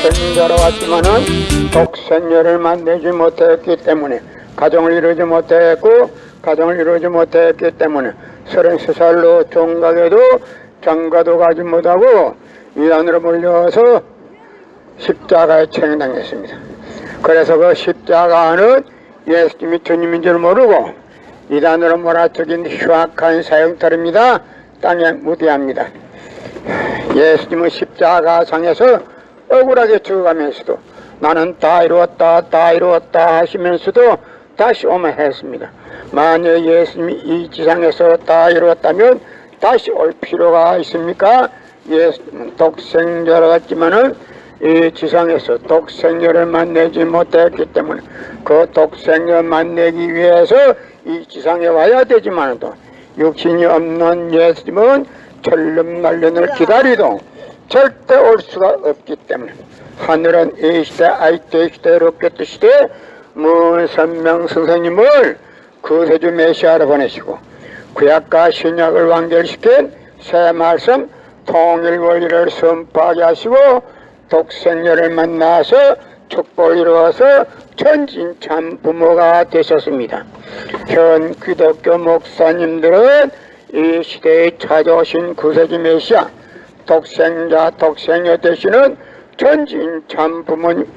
독생자로 왔지만은 독생녀를 만나지 못했기 때문에 가정을 이루지 못했고 가정을 이루지 못했기 때문에 33살로 종각에도 장가도 가지 못하고 이단으로 몰려서 십자가에 처형당했습니다. 그래서 그 십자가는 예수님이 주님인 줄 모르고 이단으로 몰아죽인 흉악한 사형터입니다. 땅에 무대합니다. 예수님은 십자가상에서 억울하게 죽어가면서도 나는 다 이루었다 다 이루었다 하시면서도 다시 오면 했습니다. 만약 예수님이 이 지상에서 다 이루었다면 다시 올 필요가 있습니까? 예수님은 독생자로 갔지만은 이 지상에서 독생자를 만나지 못했기 때문에 그 독생자를 만나기 위해서 이 지상에 와야 되지만도 육신이 없는 예수님은 천년만년을 기다리도 절대 올 수가 없기 때문에 하늘은 이 시대 아이때 시대로 꼈던 시대에 먼 선명 선생님을 구세주 메시아로 보내시고 구약과 신약을 완결시킨 새 말씀 통일 원리를 선포하게 하시고 독생녀를 만나서 축복을 이루어서 천진참 부모가 되셨습니다. 현 기독교 목사님들은 이 시대에 찾아오신 구세주 메시아 독생자 독생녀 되시는 천진참 부모님을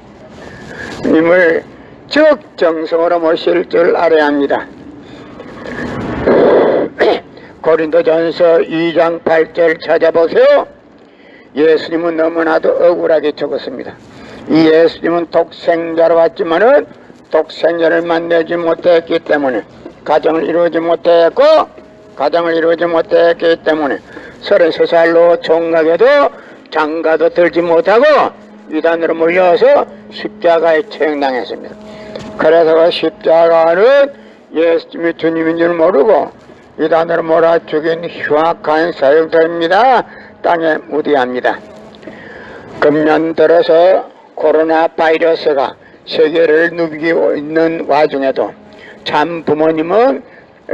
적정성으로 모실 줄 알아야 합니다. 고린도전서 2장 8절 찾아보세요. 예수님은 너무나도 억울하게 죽었습니다. 이 예수님은 독생자로 왔지만은 독생자를 만나지 못했기 때문에 가정을 이루지 못했고 가정을 이루지 못했기 때문에 33살로 총각에도 장가도 들지 못하고 이단으로 몰려서 십자가에 처형당했습니다. 그래서 그 십자가는 예수님이 주님인 줄 모르고 이단으로 몰아 죽인 흉악한 사형터입니다. 땅에 무디합니다. 금년 들어서 코로나 바이러스가 세계를 누비고 있는 와중에도 참 부모님은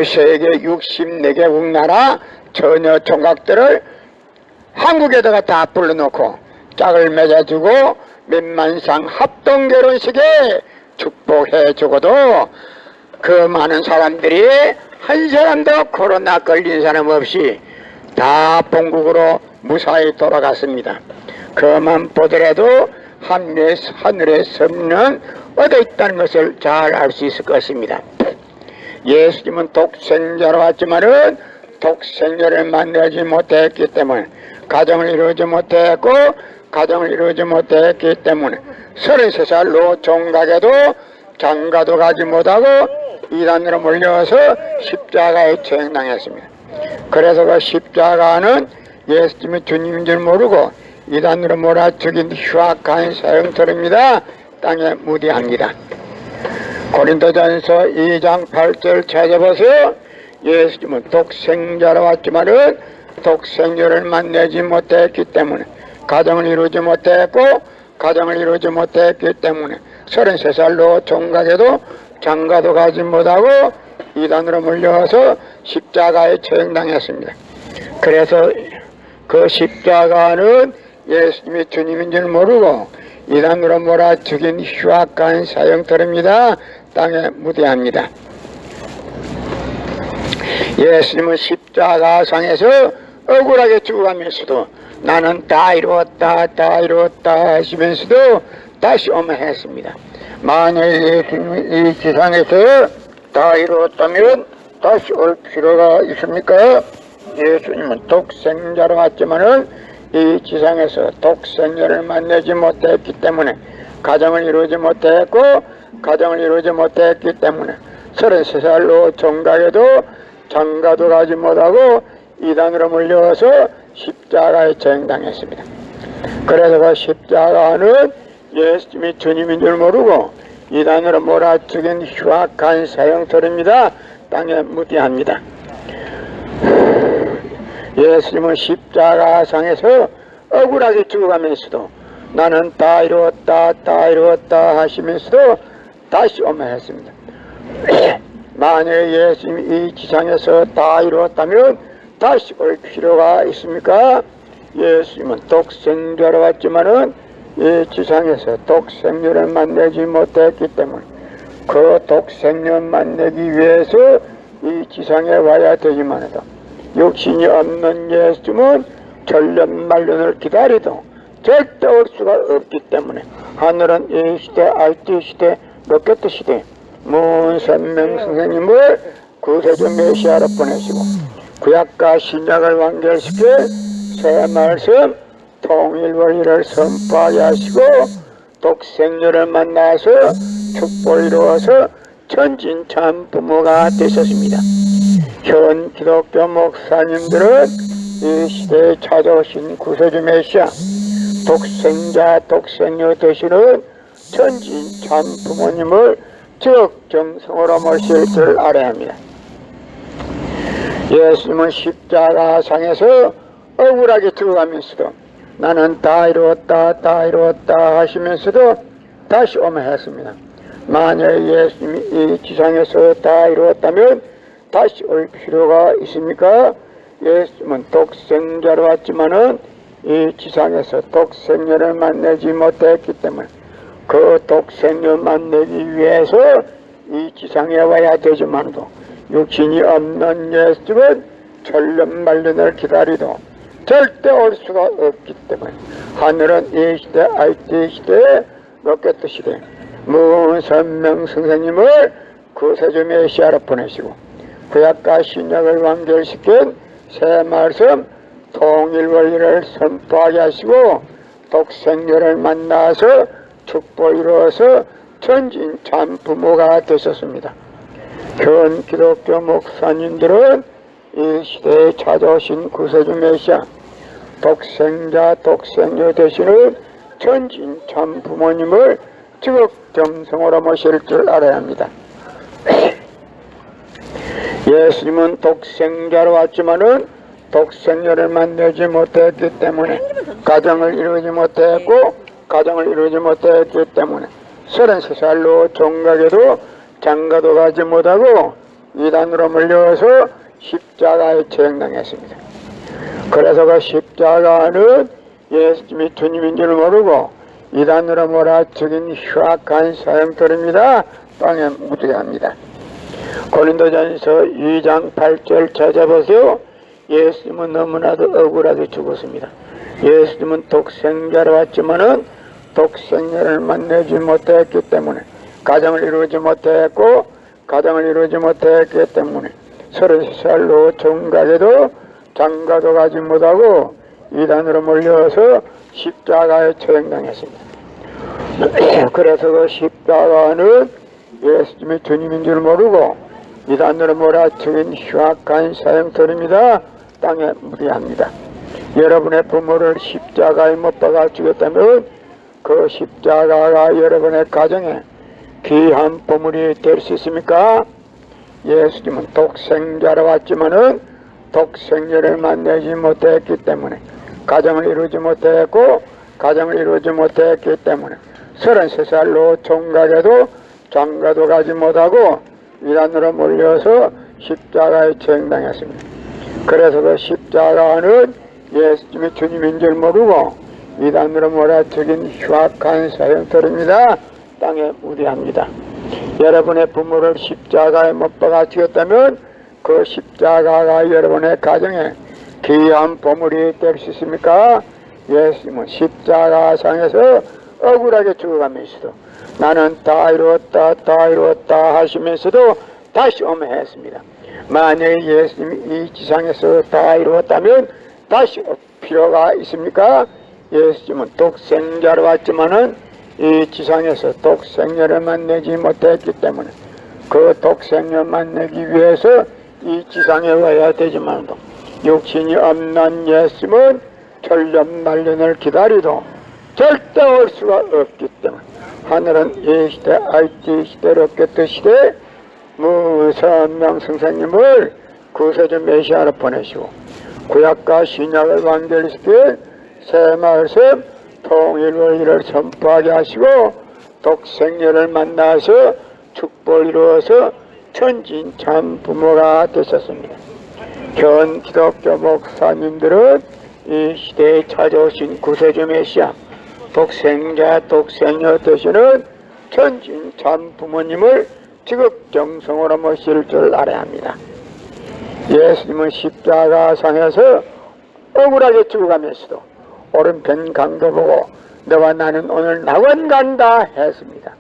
세계 64개국 나라 처녀 총각들을 한국에다가 다 불러놓고 짝을 맺어주고 몇만상 합동결혼식에 축복해주고도 그 많은 사람들이 한 사람도 코로나 걸린 사람 없이 다 본국으로 무사히 돌아갔습니다. 그만 보더라도 하늘의 섭리는 어디 있다는 것을 잘 알 수 있을 것입니다. 예수님은 독생자로 왔지만은 독생자를 만나지 못했기 때문에 가정을 이루지 못했고 가정을 이루지 못했기 때문에 33살로 종각에도 장가도 가지 못하고 이단으로 몰려서 십자가에 처형당했습니다. 그래서 그 십자가는 예수님이 주님인 줄 모르고 이단으로 몰아 죽인 흉악한 사형터입니다. 땅에 무디합니다. 고린도전서 2장 8절 찾아보세요. 예수님은 독생자로 왔지만은 독생녀를 만나지 못했기 때문에 가정을 이루지 못했고 가정을 이루지 못했기 때문에 33살로 종각에도 장가도 가지 못하고 이단으로 몰려서 십자가에 처형당했습니다. 그래서 그 십자가는 예수님이 주님인 줄 모르고 이단으로 몰아 죽인 흉악한 사형터입니다. 땅에 무대합니다. 예수님은 십자가상에서 억울하게 죽어가면서도 나는 다 이루었다 다 이루었다 하시면서도 다시 오면 했습니다. 만약 예수님이 이 지상에서 다 이루었다면 다시 올 필요가 있습니까? 예수님은 독생자로 왔지만은 이 지상에서 독생자를 만나지 못했기 때문에 가정을 이루지 못했고 가정을 이루지 못했기 때문에 33살로 종각에도 장가도 가지 못하고 이단으로 몰려서 십자가에 처형당했습니다. 그래서 그 십자가는 예수님이 주님인 줄 모르고 이단으로 몰아죽인 흉악한 사형터입니다. 땅에 무디합니다. 예수님은 십자가상에서 억울하게 죽어가면서도 나는 다 이루었다 다 이루었다 하시면서도 다시 오면 했습니다. 만약 예수님이 이 지상에서 다 이루었다면 다시 올 필요가 있습니까? 예수님은 독생자로 왔지만은 이 지상에서 독생녀를 만나지 못했기 때문에 그 독생녀 만나기 위해서 이 지상에 와야 되지만도 육신이 없는 예수님은 천년만년을 기다리도 절대 올 수가 없기 때문에 하늘은 이 시대, 알티 시대, 로켓 시대 문선명 선생님을 구세주 메시아로 보내시고 구약과 신약을 완결시켜 새 말씀 통일 원리를 선포하게 하시고 독생녀를 만나서 축복을 이루어서 천진참 부모가 되셨습니다. 현 기독교 목사님들은 이 시대에 찾아오신 구세주 메시아 독생자 독생녀 되시는 천진참 부모님을 적정성으로 모실 줄 알아야 합니다. 예수님은 십자가상에서 억울하게 죽어가면서도 나는 다 이루었다 다 이루었다 하시면서도 다시 오면 했습니다. 만약 예수님이 이 지상에서 다 이루었다면 다시 올 필요가 있습니까? 예수님은 독생자로 왔지만은 이 지상에서 독생녀를 만나지 못했기 때문에 그 독생녀 만나기 위해서 이 지상에 와야 되지만도 육신이 없는 예수님은 천년만년을 기다리도 절대 올 수가 없기 때문에 하늘은 이 시대, IT 시대, 로켓 시대 문선명 선생님을 구세주 메시아로 보내시고 구약과 신약을 완결시킨 새 말씀 통일 원리를 선포하게 하시고 독생녀를 만나서 축복을 이루어서 천진참 부모가 되셨습니다. 현 기독교 목사님들은 이 시대에 찾아오신 구세주 메시아 독생자 독생녀 되시는 천진참 부모님을 지극정성으로 모실 줄 알아야 합니다. 예수님은 독생자로 왔지만은 독생녀를 만나지 못했기 때문에 가정을 이루지 못했고 가정을 이루지 못했기 때문에 33살로 종각에도 장가도 가지 못하고 이단으로 물려서 십자가에 처형당했습니다. 그래서 그 십자가는 예수님이 주님인 줄 모르고 이단으로 몰아치긴 흉악한 사형터입니다. 땅에 묻어야 합니다. 고린도전서 2장 8절 찾아보세요. 예수님은 너무나도 억울하게 죽었습니다. 예수님은 독생자로 왔지만은 독생자를 만나지 못했기 때문에 가정을 이루지 못했고 가정을 이루지 못했기 때문에 33살로 종각에도 장가도 가지 못하고 이단으로 몰려서 십자가에 처형당했습니다. 그래서 그 십자가는 예수님이 주님인 줄 모르고 이단으로 몰아치긴 흉악한 사형터입니다. 땅에 묻어야 여러분의 부모를 십자가에 못 박아 죽였다면 그 십자가가 여러분의 가정에 귀한 보물이 될 수 있습니까? 예수님은 독생자로 왔지만은 독생녀를 만나지 못했기 때문에 가정을 이루지 못했고 가정을 이루지 못했기 때문에 33살로 종각에도 장가도 가지 못하고 이단으로 몰려서 십자가에 처형당했습니다. 그래서 그 십자가는 예수님이 주님인 줄 모르고 이단으로 몰아치긴 흉악한 사형터입니다. 땅에 묻어야 여러분의 부모를 십자가에 못 박아 죽였다면 그 십자가가 여러분의 가정에 귀한 보물이 될 수 있습니까? 예수님은 십자가상에서 억울하게 죽어가면서도 나는 다 이루었다 다 이루었다 하시면서도 다시 오면 했습니다. 만약에 예수님이 이 지상에서 다 이루었다면 다시 올 필요가 있습니까? 예수님은 독생자로 왔지만은 이 지상에서 독생녀를 만나지 못했기 때문에 그 독생녀 만나기 위해서 이 지상에 와야 되지만도 육신이 없는 예수님은 천년만년을 기다리도 절대 올 수가 없기 때문에 하늘은 이 시대, IT 시대, 로켓 시대 무선명 선생님을 구세주 메시아로 보내시고 구약과 신약을 완결시킬 새 말씀 통일 원리를 선포하게 하시고 독생녀를 만나서 축복을 이루어서 천진참 부모가 되셨습니다. 현 기독교 목사님들은 이 시대에 찾아오신 구세주 메시아 독생자 독생녀 되시는 천진 참 부모님을 지극정성으로 모실 줄 알아야 합니다. 예수님은 십자가상에서 억울하게 죽어가면서도 오른편 강도 보고 너와 나는 오늘 낙원 간다 했습니다.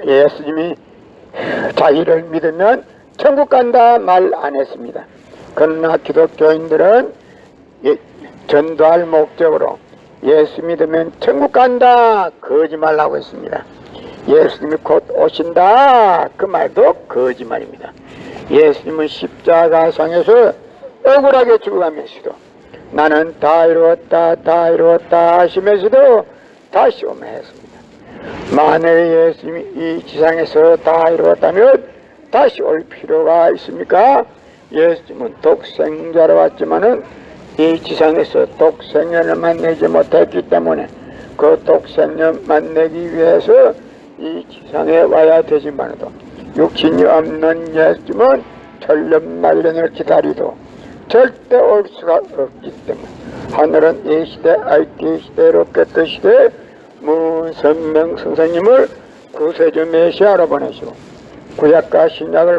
예수님이 자기를 믿으면 천국 간다 말 안 했습니다. 그러나 기독교인들은 전도할 목적으로 예수 믿으면 천국 간다 거짓말하고 있습니다. 예수님이 곧 오신다 그 말도 거짓말입니다. 예수님은 십자가상에서 억울하게 죽어가면서도 나는 다 이루었다 하시면서도 다시 오면 했습니다. 만일 예수님이 이 지상에서 다 이루었다면 다시 올 필요가 있습니까? 예수님은 독생자로 왔지만은 이 지상에서 독생년을 만나지 못했기 때문에 그 독생년 만나기 위해서 이 지상에 와야 되지만도 육신이 없는 예수님은 천년만년을 기다리도 절대 올 수가 없기 때문에 하늘은 이 시대 IT 시대 로켓 시대 무선명 선생님을 구세주 메시아로 보내시고 구약과 신약을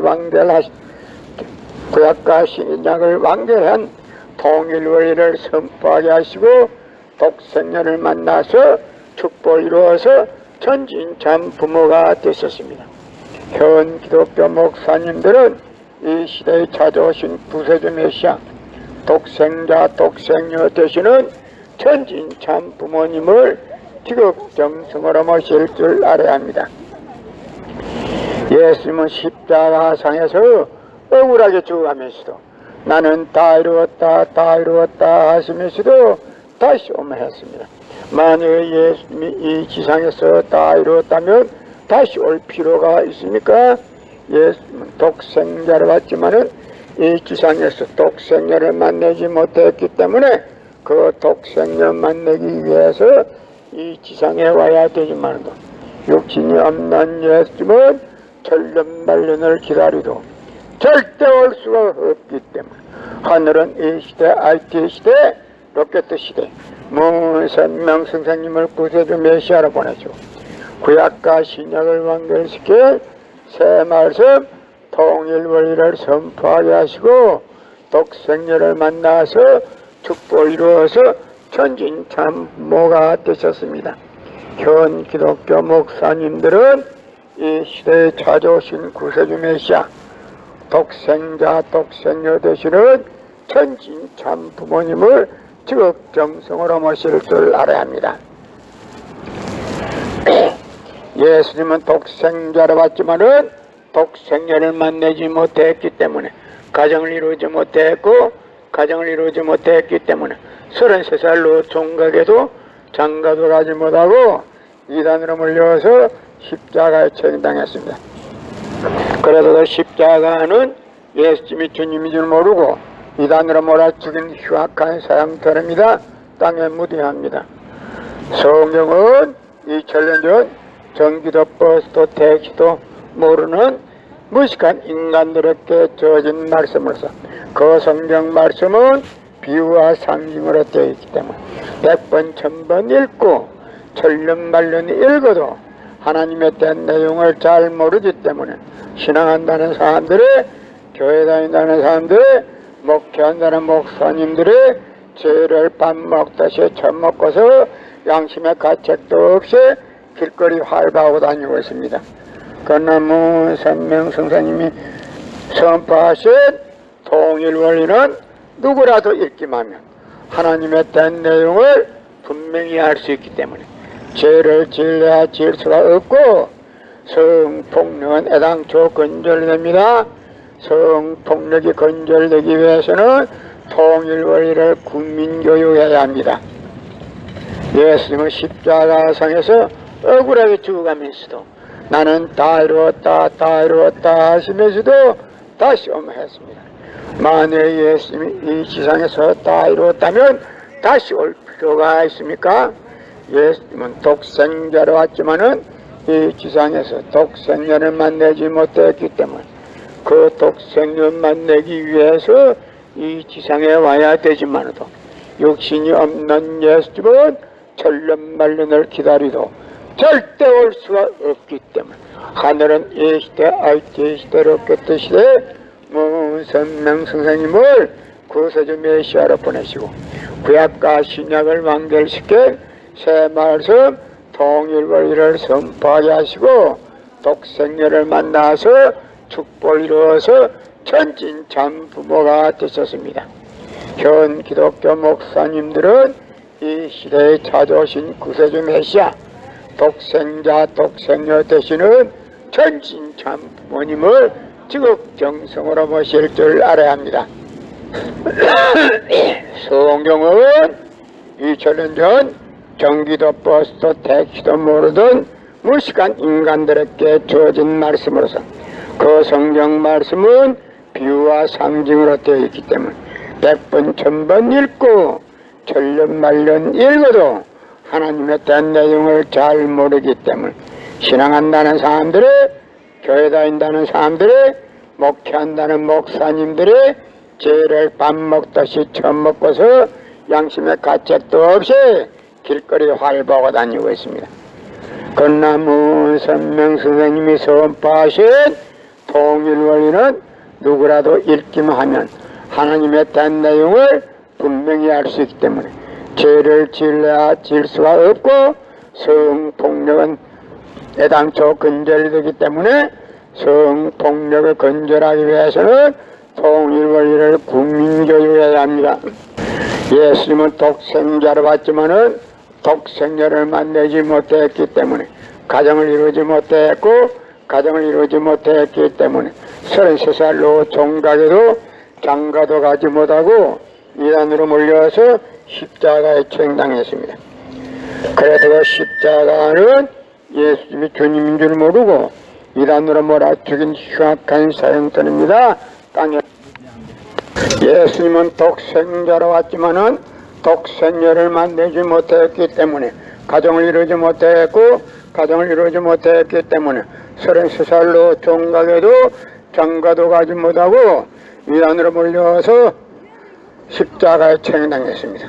완결한 통일원리를 선포하게 하시고 독생녀를 만나서 축복을 이루어서 천진참 부모가 되셨습니다. 현 기독교 목사님들은 이 시대에 찾아오신 구세주 메시아 독생자 독생녀 되시는 천진참 부모님을 지극정성으로 모실 줄 알아야 합니다. 예수님은 십자가상에서 억울하게 죽어가면서도 나는 다 이루었다 하시면서도 다시 오면 했습니다. 만일 예수님이 이 지상에서 다 이루었다면 다시 올 필요가 있습니까? 예수님은 독생자로 왔지만은 이 지상에서 독생자를 만나지 못했기 때문에 그 독생자 만나기 위해서 이 지상에 와야 되지만도 육신이 없는 예수님은 천년만년을 기다리도 절대 올 수가 없기 때문에 하늘은 이 시대 IT 시대 로켓 시대 무선명 선생님을 구세주 메시아로 보내죠. 구약과 신약을 완결시켜 새 말씀 통일원리를 선포하게 하시고 독생녀를 만나서 축복을 이루어서 천진참모가 되셨습니다. 현 기독교 목사님들은 이 시대에 찾아오신 구세주 메시아 독생자 독생녀 되시는 천진참 부모님을 지극정성으로 모실 줄 알아야 합니다. 예수님은 독생자로 왔지만은 독생녀를 만나지 못했기 때문에 가정을 이루지 못했기 때문에 33살로 총각에도 장가도 가지 못하고 이단으로 몰려서 십자가에 처형당했습니다. 그래도 십자가는 예수님이 주님인 줄 모르고 이단으로 몰아 죽인 흉악한 사형터입니다. 땅에 무대합니다. 성경은 2000년 전 전기도 버스도 택시도 모르는 무식한 인간들에게 주어진 말씀으로서 그 성경 말씀은 비유와 상징으로 되어 있기 때문에 100번 1000번 읽고 천년만년 읽어도 하나님에 대한 내용을 잘 모르기 때문에 신앙한다는 사람들의 교회 다닌다는 사람들의 목회한다는 목사님들의 죄를 밥 먹듯이 처먹고서 양심의 가책도 없이 길거리 활보하고 다니고 있습니다. 그러나 무선명 선생님이 선포하신 통일원리는 누구라도 읽기만 하면 하나님에 대한 내용을 분명히 알 수 있기 때문에 죄를 지을 수가 없고 성폭력은 애당초 건절됩니다. 성폭력이 건절되기 위해서는 통일원리를 국민교육해야 합니다. 예수님은 십자가상에서 억울하게 죽어가면서도 나는 다 이루었다 하시면서도 다시 오면 했습니다. 만일 예수님이 이 지상에서 다 이루었다면 다시 올 필요가 있습니까? 예수님은 독생자로 왔지만은 이 지상에서 독생자를 만나지 못했기 때문에 그 독생자를 만나기 위해서 이 지상에 와야 되지만도 육신이 없는 예수님은 천년 만년을 기다리도 절대 올 수가 없기 때문에 하늘은 이 시대 아이티 시대로 었겠듯 시대 문선명 선생님을 구세주 메시아로 보내시고 구약과 신약을 완결시켜 새 말씀 통일원리를 선포하게 하시고 독생녀를 만나서 축복을 이루어서 천진참 부모가 되셨습니다. 현 기독교 목사님들은 이 시대에 찾아오신 구세주 메시아 독생자 독생녀 되시는 천진참 부모님을 지극정성으로 모실 줄 알아야 합니다. 성경은 2000년 전 경기도 버스도 택시도 모르던 무식한 인간들에게 주어진 말씀으로서 그 성경 말씀은 비유와 상징으로 되어 있기 때문에 100번 1000번 읽고 천년 말년 읽어도 하나님에 대한 내용을 잘 모르기 때문에 신앙한다는 사람들의 교회 다닌다는 사람들의 목회한다는 목사님들의 죄를 밥 먹듯이 처먹고서 양심의 가책도 없이 길거리에 활보하고 다니고 있습니다. 그러나 문선명 선생님이 선포하신 통일원리는 누구라도 읽기만 하면 하나님에 대한 내용을 분명히 알 수 있기 때문에 죄를 지을 수가 없고 성폭력은 애당초 근절이 되기 때문에 성폭력을 근절하기 위해서는 통일원리를 국민교육해야 합니다. 예수님은 독생자로 왔지만은 독생녀를 만나지 못했기 때문에 가정을 이루지 못했고 가정을 이루지 못했기 때문에 33살로 종각에도 장가도 가지 못하고 이단으로 몰려서 십자가에 처형당했습니다. 그래서 그 십자가는 예수님이 주님인 줄 모르고 이단으로 몰아 죽인 흉악한 사형터입니다. 땅에 예수님은 독생자로 왔지만은 독생녀를 만나지 못했기 때문에 가정을 이루지 못했고 가정을 이루지 못했기 때문에 33살로 종각에도 장가도 가지 못하고 이단으로 몰려서 십자가에 처형당했습니다.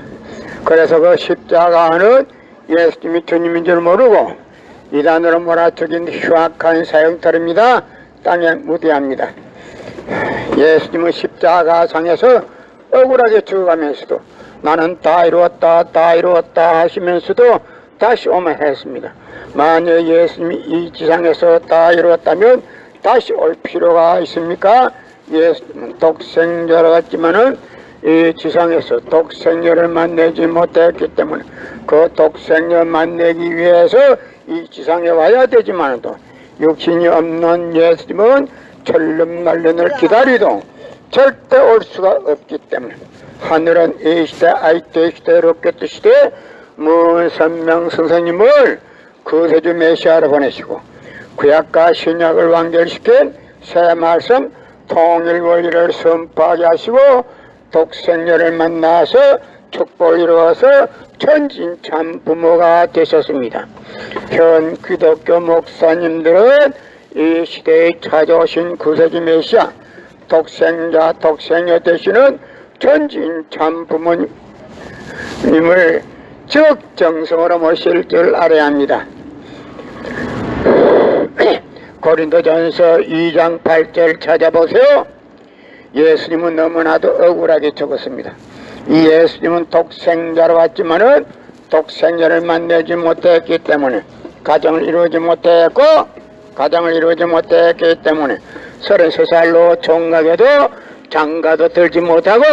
그래서 그 십자가는 예수님이 주님인 줄 모르고 이단으로 몰아 죽인 흉악한 사형터입니다. 땅에 무대합니다. 예수님은 십자가상에서 억울하게 죽어가면서도 나는 다 이루었다 하시면서도 다시 오면 했습니다. 만약 예수님이 이 지상에서 다 이루었다면 다시 올 필요가 있습니까? 예수님은 독생자로 갔지만은 이 지상에서 독생녀를 만나지 못했기 때문에 그 독생녀 만나기 위해서 이 지상에 와야 되지만도 육신이 없는 예수님은 천년 말년을 기다리도 절대 올 수가 없기 때문에 하늘은 이 시대 아이때 시대 롯게트 시대 문선명 선생님을 구세주 메시아로 보내시고 구약과 신약을 완결시킨 새 말씀 통일원리를 선포하게 하시고 독생녀를 만나서 축복을 이루어서 천진참 부모가 되셨습니다. 현 기독교 목사님들은 이 시대에 찾아오신 구세주 메시아 독생자 독생녀 되시는 천진참 부모님을 적정성으로 모실 줄 알아야 합니다. 고린도전서 2장 8절 찾아보세요. 예수님은 너무나도 억울하게 적었습니다. 이 예수님은 독생자로 왔지만은 독생자를 만나지 못했기 때문에 가정을 이루지 못했고 가정을 이루지 못했기 때문에 33살로 종각에도 장가도 들지 못하고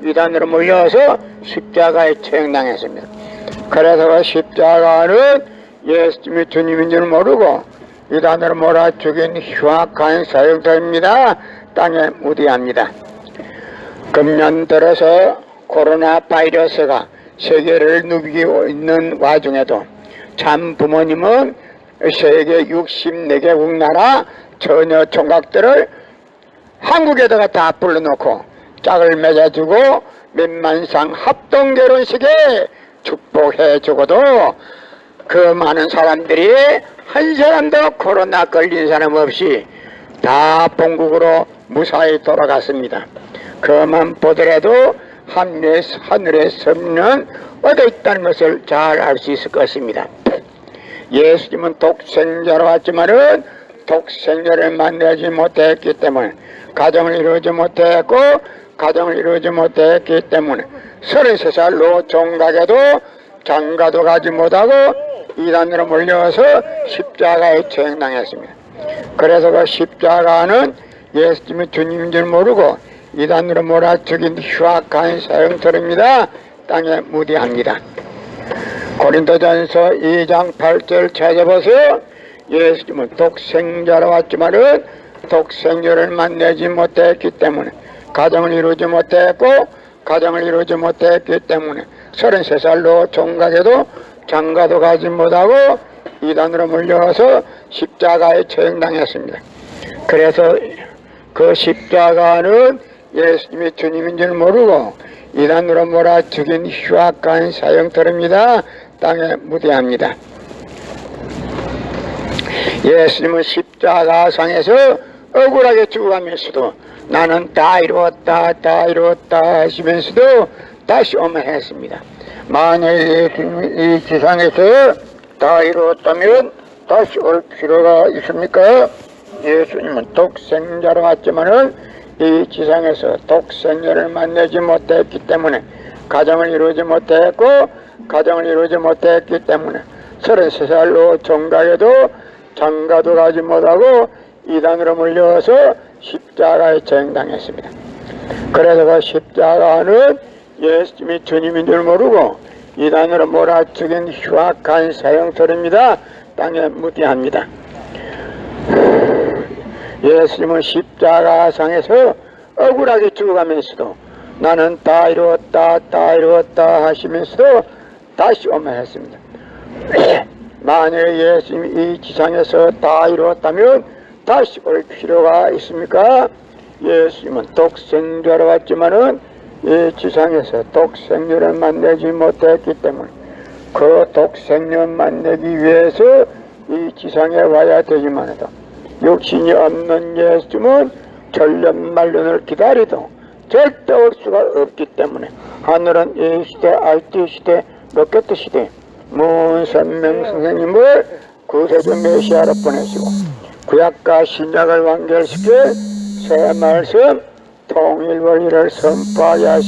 이단으로 몰려서 십자가에 처형당했습니다. 그래서 그 십자가는 예수님이 주님인 줄 모르고 이단으로 몰아 죽인 흉악한 사형터입니다. 땅에 무대합니다. 금년 들어서 코로나 바이러스가 세계를 누비고 있는 와중에도 참 부모님은 세계 64개국 나라 처녀 총각들을 한국에다가 다 불러놓고 짝을 맺어주고 몇만상 합동결혼식에 축복해주고도 그 많은 사람들이 한 사람도 코로나 걸린 사람 없이 다 본국으로 무사히 돌아갔습니다. 그만 보더라도 하늘에 섬는 얻어 있다는 것을 잘 알 수 있을 것입니다. 예수님은 독생자로 왔지만은 독생자를 만나지 못했기 때문에 가정을 이루지 못했고 가정을 이루지 못했기 때문에 33살로 종각에도 장가도 가지 못하고 이단으로 몰려서 십자가에 처형당했습니다. 그래서 그 십자가는 예수님이 주님인 줄 모르고 이단으로 몰아죽인 흉악한 사형터입니다. 땅에 무디합니다. 고린도전서 2장 8절 찾아보세요. 예수님은 독생자로 왔지만은 독생자를 만나지 못했기 때문에 가정을 이루지 못했고 가정을 이루지 못했기 때문에 33살로 종각에도 장가도 가지 못하고 이단으로 물려서 십자가에 처형당했습니다. 그래서 그 십자가는 예수님이 주님인 줄 모르고 이단으로 몰아 죽인 흉악한 사형터입니다. 땅에 무대합니다. 예수님은 십자가상에서 억울하게 죽어가면서도 나는 다 이루었다 다 이루었다 하시면서도 다시 오면했습니다. 만약 예수님이 이 지상에서 다 이루었다면 다시 올 필요가 있습니까? 예수님은 독생자로 왔지만은 이 지상에서 독생자를 만나지 못했기 때문에 가정을 이루지 못했고 가정을 이루지 못했기 때문에 33살로 종각에도 장가도 가지 못하고 이단으로 물려서 십자가에 처형당했습니다. 그래서 그 십자가는 예수님이 주님인 줄 모르고 이단으로 몰아죽인 흉악한 사형터입니다. 땅에 무디합니다. 예수님은 십자가상에서 억울하게 죽어가면서도 나는 다 이루었다 다 이루었다 하시면서도 다시 오면했습니다. 만약 예수님이 이 지상에서 다 이루었다면 다시 올 필요가 있습니까? 예수님은 독생자로 왔지만은 이 지상에서 독생자를 만나지 못했기 때문에 그 독생자를 만나기 위해서 이 지상에 와야 되지만도 육신이 없는 예수님은 천년만년을 기다리도 절대 올 수가 없기 때문에 하늘은 이 시대 알티 시대 로켓 시대 문선명 선생님을 구세주 메시아로 보내시고 구약과 신약을 완결시켜 새 말씀 통일 원리를 선포하여